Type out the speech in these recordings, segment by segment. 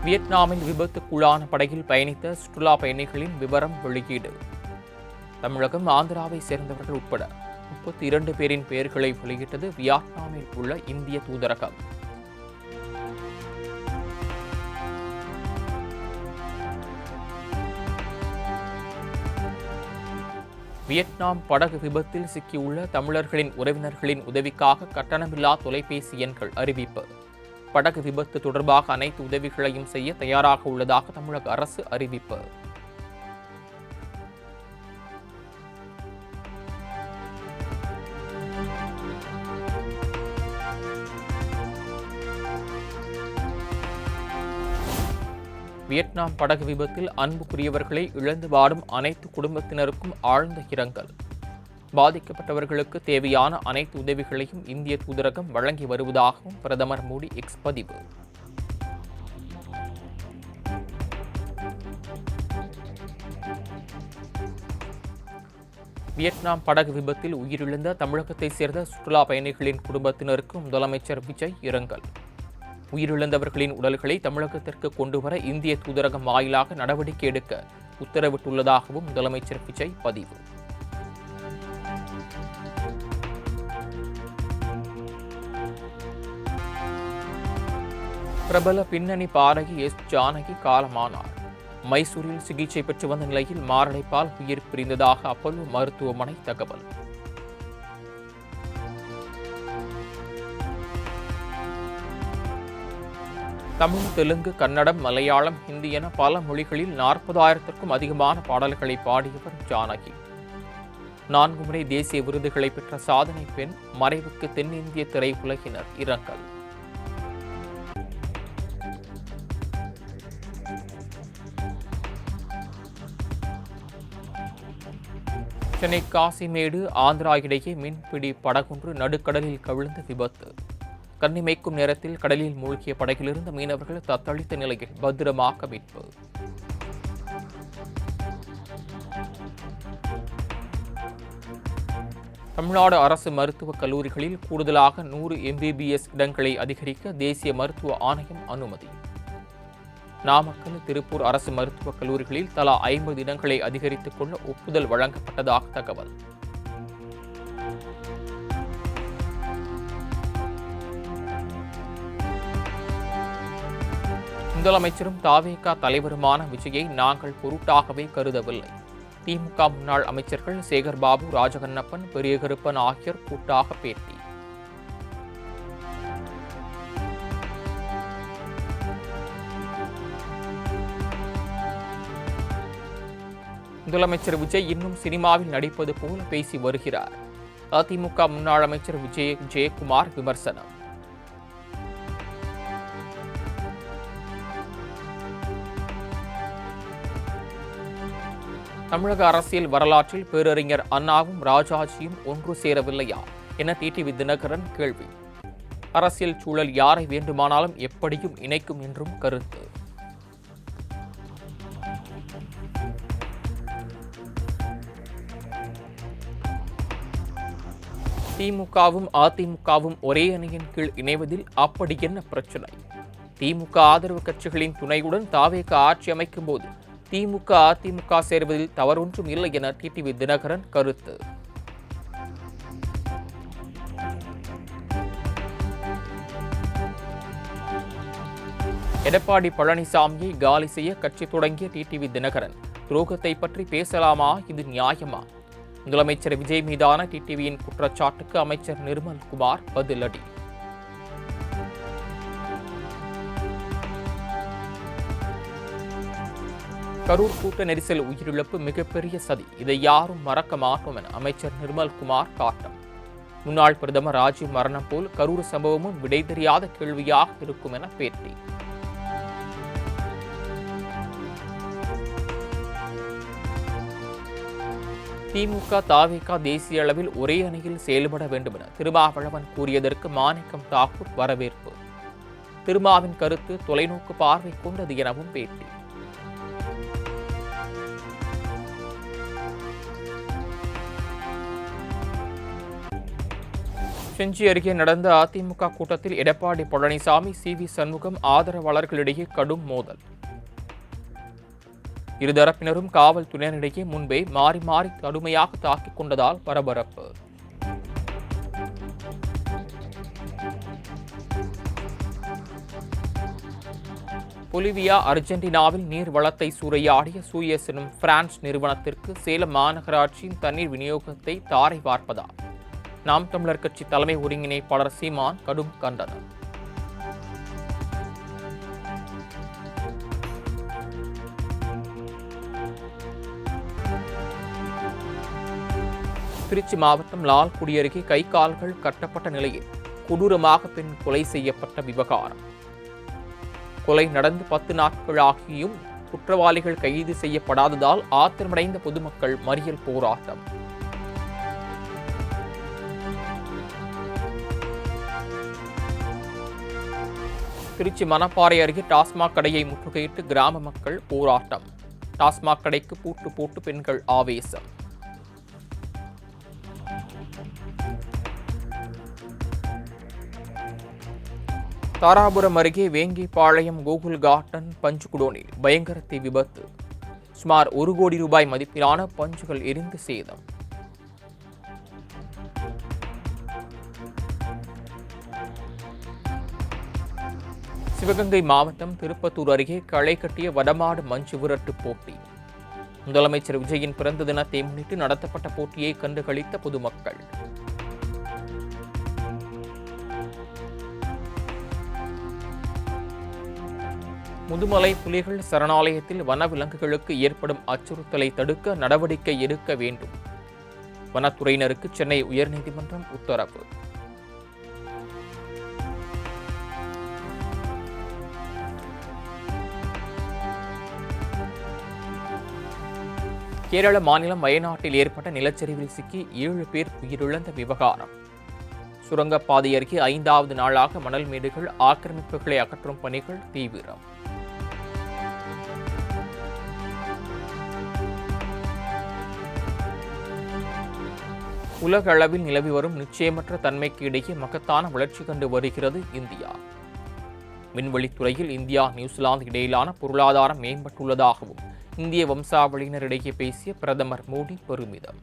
வியட்நாமில் விபத்துக்குள்ளான படகில் பயணித்த சுற்றுலா பயணிகளின் விவரம் வெளியீடு. தமிழகம், ஆந்திராவை சேர்ந்தவர்கள் உட்பட 32 பேரின் பெயர்களை வெளியிட்டது வியட்நாமில் உள்ள இந்திய தூதரகம். வியட்நாம் படகு விபத்தில் சிக்கியுள்ள தமிழர்களின் உறவினர்களின் உதவிக்காக கட்டணமில்லா தொலைபேசி எண்கள் அறிவிப்பு. படகு விபத்து தொடர்பாக அனைத்து உதவிகளையும் செய்ய தயாராக உள்ளதாக தமிழக அரசு அறிவிப்பு. வியட்நாம் படகு விபத்தில் அன்புக்குரியவர்களை இழந்து வாடும் அனைத்து குடும்பத்தினருக்கும் ஆழ்ந்த இரங்கல். பாதிக்கப்பட்டவர்களுக்கு தேவையான அனைத்து உதவிகளையும் இந்திய தூதரகம் வழங்கி வருவதாகவும் பிரதமர் மோடி எக்ஸ் பதிவு. வியட்நாம் படகு விபத்தில் உயிரிழந்த தமிழகத்தைச் சேர்ந்த சுற்றுலா பயணிகளின் குடும்பத்தினருக்கு முதலமைச்சர் விஜய் இரங்கல். உயிரிழந்தவர்களின் உடல்களை தமிழகத்திற்கு கொண்டுவர இந்திய தூதரகம் வாயிலாக நடவடிக்கை எடுக்க உத்தரவிட்டுள்ளதாகவும் முதலமைச்சர் விஜய் பதிவு. பிரபல பின்னணி பாடகி எஸ். ஜானகி காலமானார். மைசூரில் சிகிச்சை பெற்று வந்த நிலையில் மாரடைப்பால் உயிர் பிரிந்ததாக அப்பல்லோ மருத்துவமனை தகவல். தமிழ், தெலுங்கு, கன்னடம், மலையாளம், ஹிந்தி என பல மொழிகளில் 40,000க்கும் அதிகமான பாடல்களை பாடியவர் ஜானகி. 4 முறை தேசிய விருதுகளை பெற்ற சாதனை பெண். மறைவுக்கு தென்னிந்திய திரையுலகினர் இரங்கல். சென்னை காசிமேடு, ஆந்திரா இடையே மீன்பிடி படகொன்று நடுக்கடலில் கவிழ்ந்து விபத்து. கன்னி மேய்க்கும் நேரத்தில் கடலில் மூழ்கிய படகிலிருந்து மீனவர்கள் தத்தளித்த நிலையில் பத்திரமாக மீட்பு. தமிழ்நாடு அரசு மருத்துவக் கல்லூரிகளில் கூடுதலாக 100 MBBS இடங்களை அதிகரிக்க தேசிய மருத்துவ ஆணையம் அனுமதி. நாமக்கல், திருப்பூர் அரசு மருத்துவக் கல்லூரிகளில் தலா 50 இடங்களை அதிகரித்துக் கொள்ள ஒப்புதல் வழங்கப்பட்டதாக தகவல். முதலமைச்சரும் தாவேகா தலைவருமான விஜயை நாங்கள் பொருட்டாகவே கருதவில்லை. திமுக முன்னாள் அமைச்சர்கள் சேகர்பாபு, ராஜகண்ணப்பன், பெரியகருப்பன் ஆகியோர் கூட்டாக பேட்டி. முதலமைச்சர் விஜய் இன்னும் சினிமாவில் நடிப்பது போல பேசி வருகிறார். அதிமுக முன்னாள் அமைச்சர் ஜெயக்குமார் விமர்சனம். தமிழக அரசியல் வரலாற்றில் பேரறிஞர் அண்ணாவும் ராஜாஜியும் ஒன்று சேரவில்லையா என டிடிவி தினகரன் கேள்வி. அரசியல் சூழல் யாரை வேண்டுமானாலும் எப்படியும் இணைக்கும் என்றும் கருத்து. திமுகவும் அதிமுகவும் ஒரே அணியின் கீழ் இணைவதில் அப்படி என்ன பிரச்சனை? திமுக ஆதரவு கட்சிகளின் துணையுடன் தாவேக ஆட்சி அமைக்கும் போது திமுக அதிமுக சேர்வதில் தவறொன்றும் இல்லை என டிடிவி தினகரன் கருத்து. எடப்பாடி பழனிசாமியை காலி செய்ய கட்சி தொடங்கிய டிடிவி தினகரன் துரோகத்தை பற்றி பேசலாமா? இது நியாயமா? முதலமைச்சர் விஜய் மீதான டிடிவியின் குற்றச்சாட்டுக்கு அமைச்சர் நிர்மல்குமார் பதிலடி. கரூர் கூட்ட நெரிசல் உயிரிழப்பு மிகப்பெரிய சதி, இதை யாரும் மறக்க மாட்டோம் என அமைச்சர் நிர்மல்குமார் காட்டம். முன்னாள் பிரதமர் ராஜீவ் மரணம் போல் கரூர் சம்பவமும் விடை தெரியாத கேள்வியாக இருக்கும் என பேட்டி. திமுக தாவேகா தேசிய அளவில் ஒரே அணியில் செயல்பட வேண்டும் என திருமாவளவன் கூறியதற்கு மாணிக்கம் தாக்கூர் வரவேற்பு. திருமாவின் கருத்து தொலைநோக்கு பார்வை கொண்டது எனவும் பேட்டி. செஞ்சி அருகே நடந்த அதிமுக கூட்டத்தில் எடப்பாடி பழனிசாமி சி.வி. சண்முகம் ஆதரவாளர்களிடையே கடும் மோதல். இருதரப்பினரும் காவல்துறையினரிடையே முன்பே மாறி மாறி கடுமையாக தாக்கிக் கொண்டதால் பரபரப்பு. பொலிவியா அர்ஜென்டினாவில் நீர் வளத்தை சூறையாடிய சூயஸ் எனும் பிரான்ஸ் நிறுவனத்திற்கு சேலம் மாநகராட்சியின் தண்ணீர் விநியோகத்தை தாரை வார்ப்பதால் நாம் தமிழர் கட்சி தலைமை ஒருங்கிணைப்பாளர் சீமான் கடும் கண்டனம். திருச்சி மாவட்டம் லால்குடி அருகே கை கால்கள் கட்டப்பட்ட நிலையில் கொடூரமாக பெண் கொலை செய்யப்பட்ட விவகாரம். கொலை நடந்து 10 நாட்கள் ஆகியும் குற்றவாளிகள் கைது செய்யப்படாததால் ஆத்திரமடைந்த பொதுமக்கள் மறியல் போராட்டம். திருச்சி மணப்பாறை அருகே டாஸ்மாக் கடையை முற்றுகையிட்டு கிராம மக்கள் போராட்டம். டாஸ்மாக் கடைக்கு பூட்டு போட்டு பெண்கள் ஆவேசம். தாராபுரம் அருகே வேங்கிப்பாளையம் கோகுல் கார்டன் பஞ்சுகுடோனில் பயங்கர தீ விபத்து. சுமார் 1 கோடி ரூபாய் மதிப்பிலான பஞ்சுகள் எரிந்து சேதம். சிவகங்கை மாவட்டம் திருப்பத்தூர் அருகே களை கட்டிய வடமாடு மஞ்சு விரட்டு போட்டி. முதலமைச்சர் விஜயின் பிறந்த தினத்தை முன்னிட்டு நடத்தப்பட்ட போட்டியை கண்டுகளித்த பொதுமக்கள். முதுமலை புலிகள் சரணாலயத்தில் வனவிலங்குகளுக்கு ஏற்படும் அச்சுறுத்தலை தடுக்க நடவடிக்கை எடுக்க வேண்டும். வனத்துறையினருக்கு சென்னை உயர்நீதிமன்றம் உத்தரவு. கேரள மாநிலம் வயநாட்டில் ஏற்பட்ட நிலச்சரிவில் சிக்கி 7 பேர் உயிரிழந்த விவகாரம். சுரங்கப்பாதை அருகே 5வது நாளாக மணல் மேடுகள் ஆக்கிரமிப்புகளை அகற்றும் பணிகள் தீவிரம். உலக அளவில் நிலவி வரும் நிச்சயமற்ற தன்மைக்கு இடையே மகத்தான வளர்ச்சி கண்டு வருகிறது இந்தியா. விண்வெளித்துறையில் இந்தியா நியூசிலாந்து இடையிலான பொருளாதாரம் மேம்பட்டுள்ளதாகவும் இந்திய வம்சாவளியினரிடையே பேசிய பிரதமர் மோடி பெருமிதம்.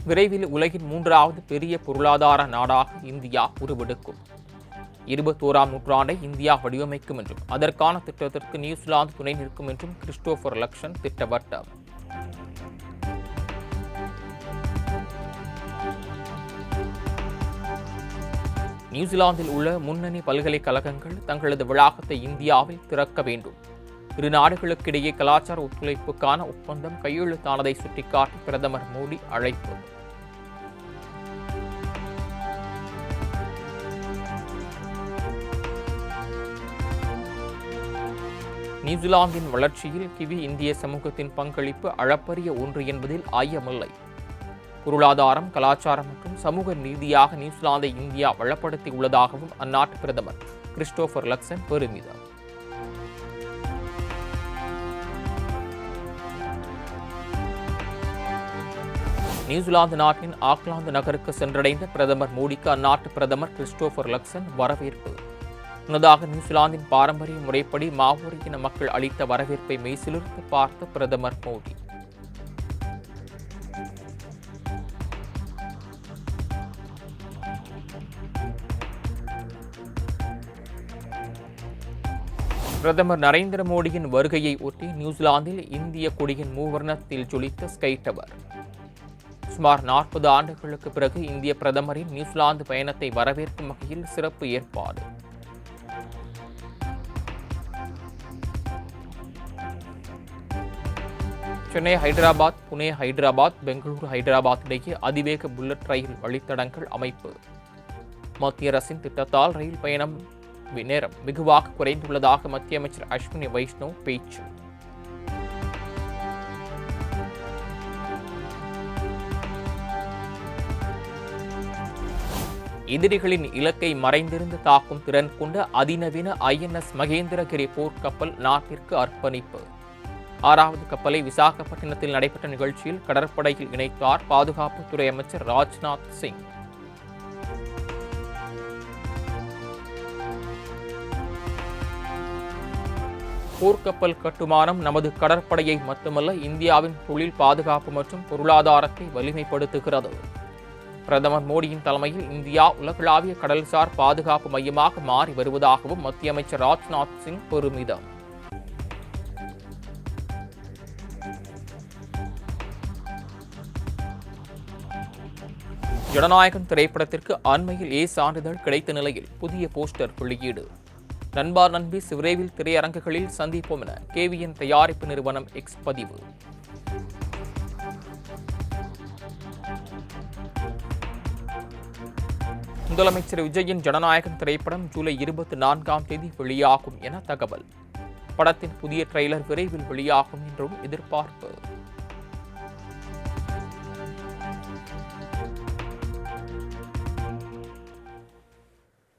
விரைவில் உலகின் 3வது பெரிய பொருளாதார நாடாக இந்தியா உருவெடுக்கும். 21ஆம் நூற்றாண்டை இந்தியா வடிவமைக்கும் என்றும் அதற்கான திட்டத்திற்கு நியூசிலாந்து துணை நிற்கும் என்றும் கிறிஸ்டோபர் லக்சன் திட்டவட்டம். நியூசிலாந்தில் உள்ள முன்னணி பல்கலைக்கழகங்கள் தங்களது வளாகத்தை இந்தியாவில் திறக்க வேண்டும். இரு நாடுகளுக்கிடையே கலாச்சார ஒத்துழைப்புக்கான ஒப்பந்தம் கையெழுத்தானதை சுட்டிக்காட்டி பிரதமர் மோடி அழைப்பு. நியூசிலாந்தின் வளர்ச்சியில் கிவி இந்திய சமூகத்தின் பங்களிப்பு அளப்பரிய ஒன்று என்பதில் ஐயமில்லை. பொருளாதாரம், கலாச்சாரம் மற்றும் சமூக ரீதியாக நியூசிலாந்தை இந்தியா வளப்படுத்தி உள்ளதாகவும் அந்நாட்டு பிரதமர் கிறிஸ்டோபர் லக்சன் பெருமிதம். நியூசிலாந்து நாட்டின் ஆக்லாந்து நகருக்கு சென்றடைந்த பிரதமர் மோடிக்கு அந்நாட்டு பிரதமர் கிறிஸ்டோபர் லக்சன் வரவேற்பு. முன்னதாக நியூசிலாந்தின் பாரம்பரிய முறைப்படி மாவோரி இன மக்கள் அளித்த வரவேற்பை மெய்சிலிர்த்து பார்த்த பிரதமர் மோடி. பிரதமர் நரேந்திர மோடியின் வருகையை ஒட்டி நியூசிலாந்தில் இந்திய கொடியின் மூவர்ணத்தில் ஜொலித்த ஸ்கை டவர். சுமார் 40 ஆண்டுகளுக்கு பிறகு இந்திய பிரதமரின் நியூசிலாந்து பயணத்தை வரவேற்கும் வகையில் சிறப்பு ஏற்பாடு. சென்னை ஹைதராபாத், புனே ஹைதராபாத், பெங்களூரு ஹைதராபாத் இடையே அதிவேக புல்லட் ரயில் வழித்தடங்கள் அமைப்பு. மத்திய அரசின் திட்டத்தால் ரயில் பயணம் நேரம் வெகுவாக குறைந்துள்ளதாக மத்திய அமைச்சர் அஸ்வினி வைஷ்ணவ் பேச்சு. எதிரிகளின் இலக்கை மறைந்திருந்து தாக்கும் திறன் கொண்ட அதிநவீன INS மகேந்திரகிரி போர்க்கப்பல் நாட்டிற்கு அர்ப்பணிப்பு. 6வது கப்பலை விசாகப்பட்டினத்தில் நடைபெற்ற நிகழ்ச்சியில் கடற்படையில் இணைத்தார் பாதுகாப்புத்துறை அமைச்சர் ராஜ்நாத் சிங். போர்க்கப்பல் கட்டுமானம் நமது கடற்படையை மட்டுமல்ல, இந்தியாவின் தொழில் பாதுகாப்பு மற்றும் பொருளாதாரத்தை வலிமைப்படுத்துகிறது. பிரதமர் மோடியின் தலைமையில் இந்தியா உலகளாவிய கடல்சார் பாதுகாப்பு மையமாக மாறி வருவதாகவும் மத்திய அமைச்சர் ராஜ்நாத் சிங் பெருமிதம். ஜனநாயகம் திரைப்படத்திற்கு அண்மையில் சான்றிதழ் கிடைத்த நிலையில் புதிய போஸ்டர் வெளியீடு. நண்பா நண்பி விரைவில் திரையரங்குகளில் சந்திப்போம் என KVN தயாரிப்பு நிறுவனம் X பதிவு. முதலமைச்சர் விஜயின் ஜனநாயகம் திரைப்படம் ஜூலை 24ஆம் தேதி வெளியாகும் என தகவல். படத்தின் புதிய ட்ரெய்லர் விரைவில் வெளியாகும் என்றும் எதிர்பார்ப்பு.